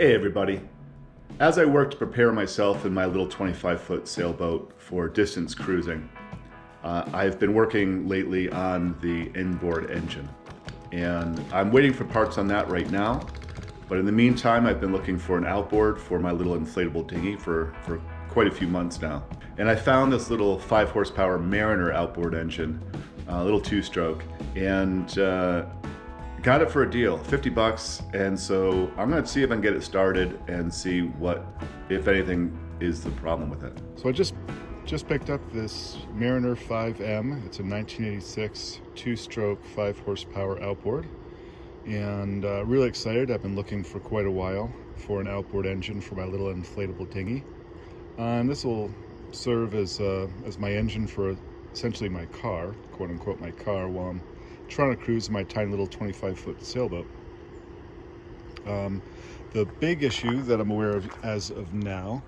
Hey everybody. As I work to prepare myself in my little 25-foot sailboat for distance cruising, I've been working lately on the inboard engine. And I'm waiting for parts on that right now. But in the meantime, I've been looking for an outboard for my little inflatable dinghy for quite a few months now. And I found this little 5 horsepower Mariner outboard engine, a little 2-stroke, and got it for a deal, 50 bucks. And so I'm gonna see if I can get it started and see what, if anything, is the problem with it. So I just picked up this Mariner 5M. It's a 1986 2-stroke 5 horsepower outboard. And really excited. I've been looking for quite a while for an outboard engine for my little inflatable dinghy. And this will serve as my engine for essentially my car, quote unquote my car, while I'm trying to cruise my tiny little 25-foot sailboat. The big issue that I'm aware of as of now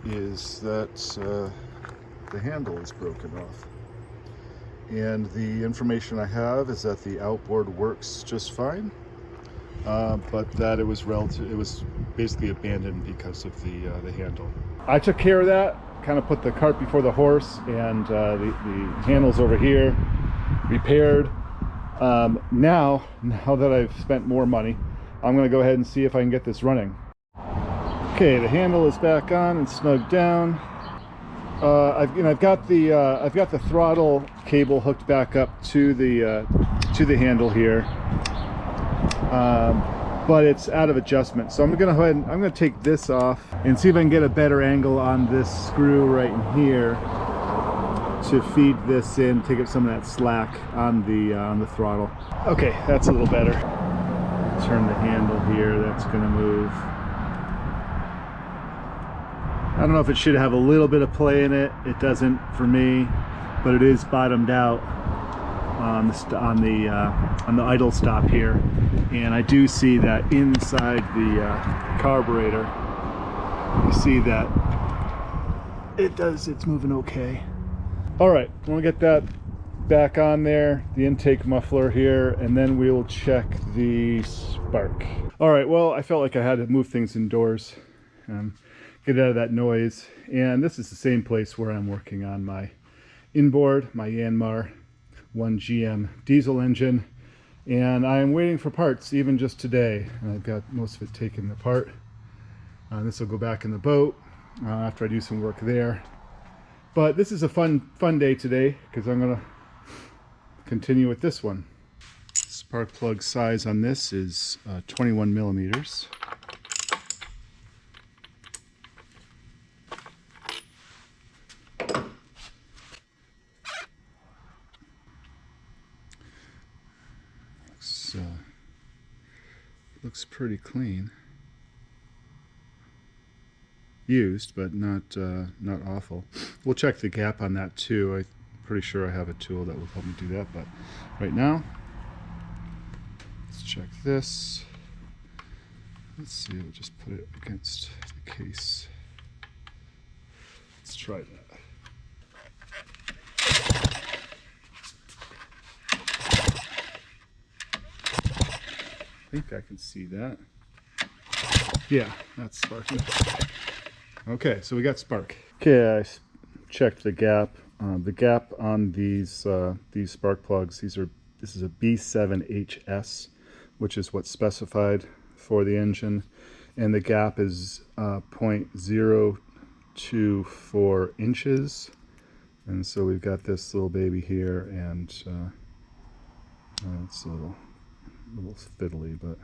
is that the handle is broken off. And the information I have is that the outboard works just fine, but that it was basically abandoned because of the handle. I took care of that, kind of put the cart before the horse, and the handle's over here, repaired. Now that I've spent more money, I'm going to go ahead and see if I can get this running. Okay, the handle is back on and snugged down. I've got the throttle cable hooked back up to the handle here, but it's out of adjustment. So I'm going to go ahead and I'm going to take this off and see if I can get a better angle on this screw right in here to feed this in, take up some of that slack on the throttle. Okay, that's a little better. Turn the handle here. That's going to move. I don't know if it should have a little bit of play in it. It doesn't for me, but it is bottomed out on the idle stop here, and I do see that inside the carburetor. You see that it's moving okay. All right, I'm gonna get that back on there, the intake muffler here, and then we'll check the spark. All right, well, I felt like I had to move things indoors. Get out of that noise, and this is the same place where I'm working on my inboard, my Yanmar 1GM diesel engine, and I am waiting for parts even just today. I've got most of it taken apart. This will go back in the boat after I do some work there, but this is a fun day today because I'm gonna continue with this one. Spark plug size on this is 21 millimeters. Looks pretty clean. Used, but not awful. We'll check the gap on that too. I'm pretty sure I have a tool that will help me do that, but right now, let's check this. Let's see, we'll just put it against the case. Let's try that. I think I can see that. Yeah, that's sparking. Okay, so we got spark. Okay, I checked the gap. The gap on these spark plugs. This is a B7HS, which is what's specified for the engine, and the gap is 0.024 inches. And so we've got this little baby here, and it's a little fiddly, but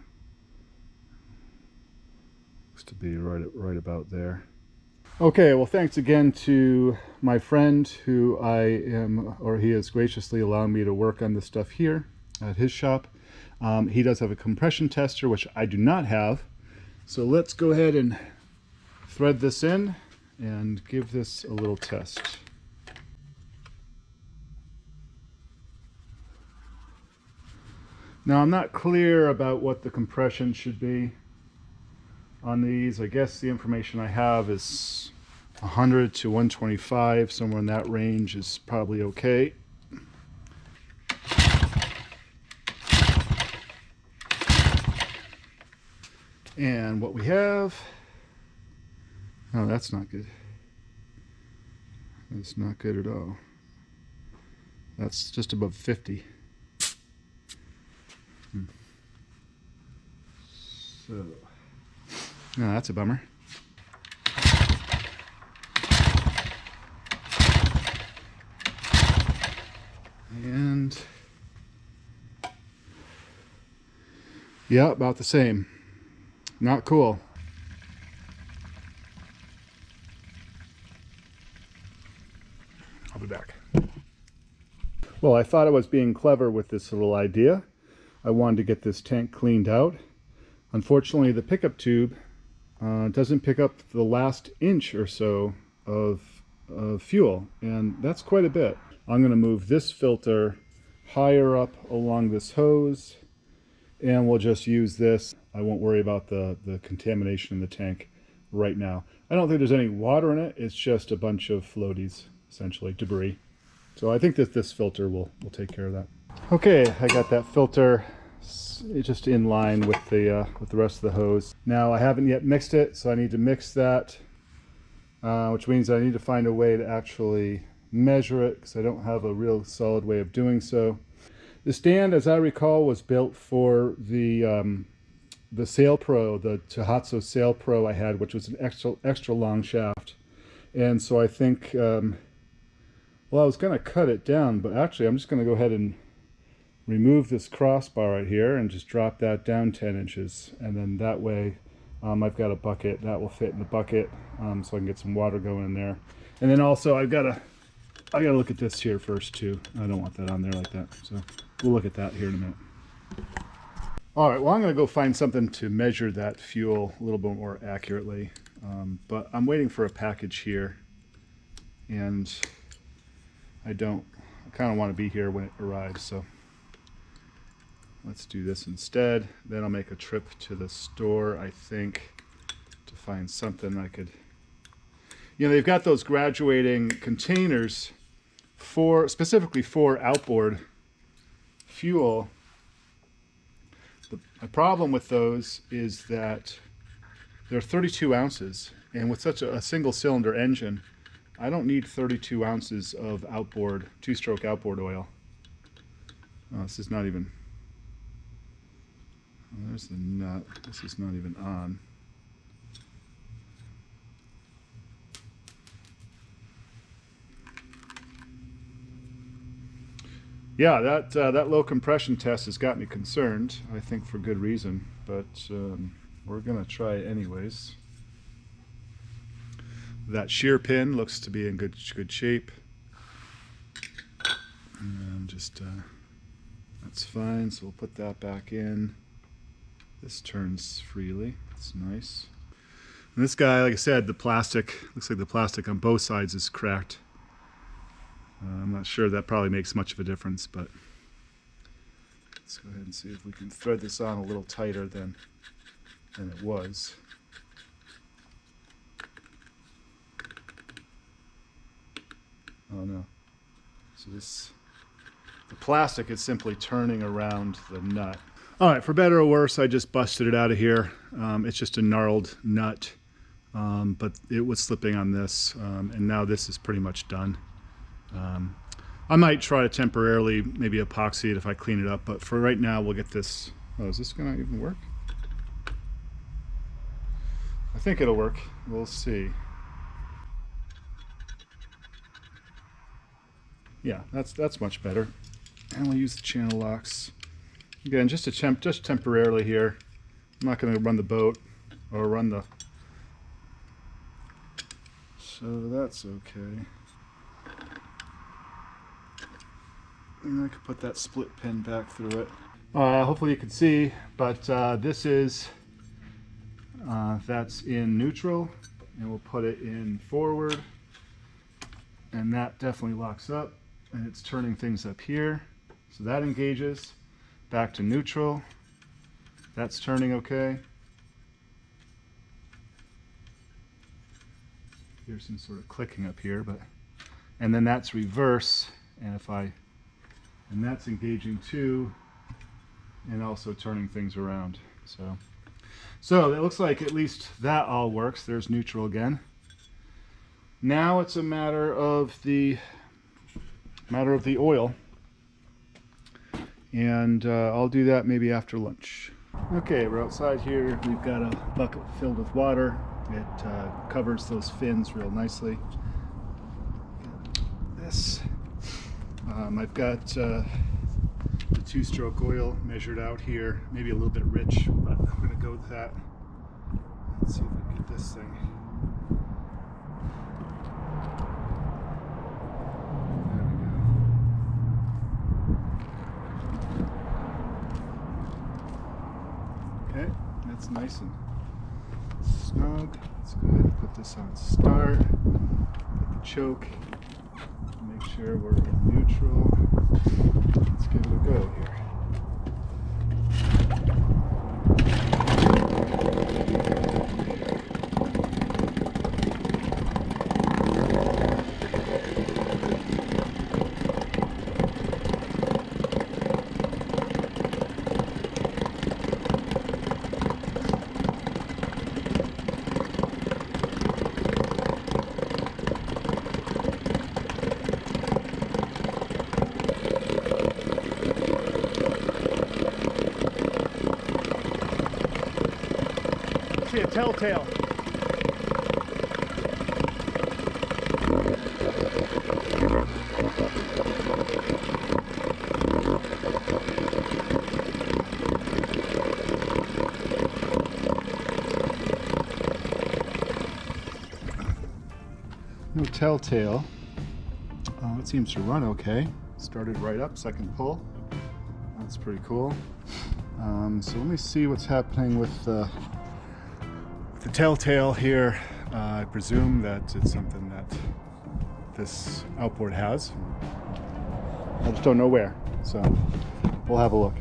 looks to be right about there. Okay, well, thanks again to my friend who he has graciously allowed me to work on this stuff here at his shop. He does have a compression tester, which I do not have. So let's go ahead and thread this in and give this a little test. Now, I'm not clear about what the compression should be on these. I guess the information I have is 100 to 125, somewhere in that range is probably okay. And what we have, oh, that's not good. That's not good at all. That's just above 50. So, no, that's a bummer. And yeah, about the same. Not cool. I'll be back. Well, I thought I was being clever with this little idea. I wanted to get this tank cleaned out. Unfortunately, the pickup tube doesn't pick up the last inch or so of fuel, and that's quite a bit. I'm going to move this filter higher up along this hose, and we'll just use this. I won't worry about the contamination in the tank right now. I don't think there's any water in it. It's just a bunch of floaties, essentially, debris. So I think that this filter will take care of that. Okay, I got that filter just in line with the rest of the hose. Now I haven't yet mixed it, so I need to mix that, which means I need to find a way to actually measure it, because I don't have a real solid way of doing so. The stand, as I recall, was built for the Sail Pro, the Tohatsu Sail Pro I had, which was an extra long shaft. And so I think, well, I was going to cut it down, but actually I'm just going to go ahead and remove this crossbar right here and just drop that down 10 inches. And then that way I've got a bucket that will fit in the bucket, so I can get some water going in there. And then also I gotta look at this here first too. I don't want that on there like that. So we'll look at that here in a minute. All right, well, I'm gonna go find something to measure that fuel a little bit more accurately. But I'm waiting for a package here, and I kind of want to be here when it arrives, so let's do this instead. Then I'll make a trip to the store, I think, to find something I could... You know, they've got those graduating containers specifically for outboard fuel. The problem with those is that they're 32 ounces, and with such a single cylinder engine, I don't need 32 ounces of outboard, two-stroke outboard oil. Oh, this is not even... There's the nut. This is not even on. Yeah, that low compression test has got me concerned, I think for good reason, but we're going to try it anyways. That shear pin looks to be in good shape. And just, that's fine, so we'll put that back in. This turns freely, it's nice. And this guy, like I said, the plastic, looks like the plastic on both sides is cracked. I'm not sure that probably makes much of a difference, but let's go ahead and see if we can thread this on a little tighter than it was. Oh no. So the plastic is simply turning around the nut. All right, for better or worse, I just busted it out of here. It's just a gnarled nut, but it was slipping on this, and now this is pretty much done. I might try to temporarily maybe epoxy it if I clean it up, but for right now we'll get this. Oh, is this gonna even work? I think it'll work. We'll see. Yeah, that's much better. And we'll use the channel locks. Again, just temporarily here. I'm not gonna run the boat or run the... So that's okay. And I could put that split pin back through it. Hopefully you can see, but this is, that's in neutral, and we'll put it in forward, and that definitely locks up, and it's turning things up here. So that engages, back to neutral, that's turning okay. There's some sort of clicking up here, but, and then that's reverse, and that's engaging too, and also turning things around. So So it looks like at least that all works. There's neutral again. Now it's a matter of the oil, and I'll do that maybe after lunch. Okay, we're outside here. We've got a bucket filled with water. It covers those fins real nicely. This. I've got the 2-stroke oil measured out here, maybe a little bit rich, but I'm going to go with that. Let's see if I can get this thing. There we go. Okay, that's nice and snug. Let's go ahead and put this on start. Put the choke. Make sure we're in neutral. Let's give it a go here. A telltale. No telltale. It seems to run okay. Started right up, second pull. That's pretty cool. So let me see what's happening with the telltale here. I presume that it's something that this outboard has. I just don't know where, so we'll have a look.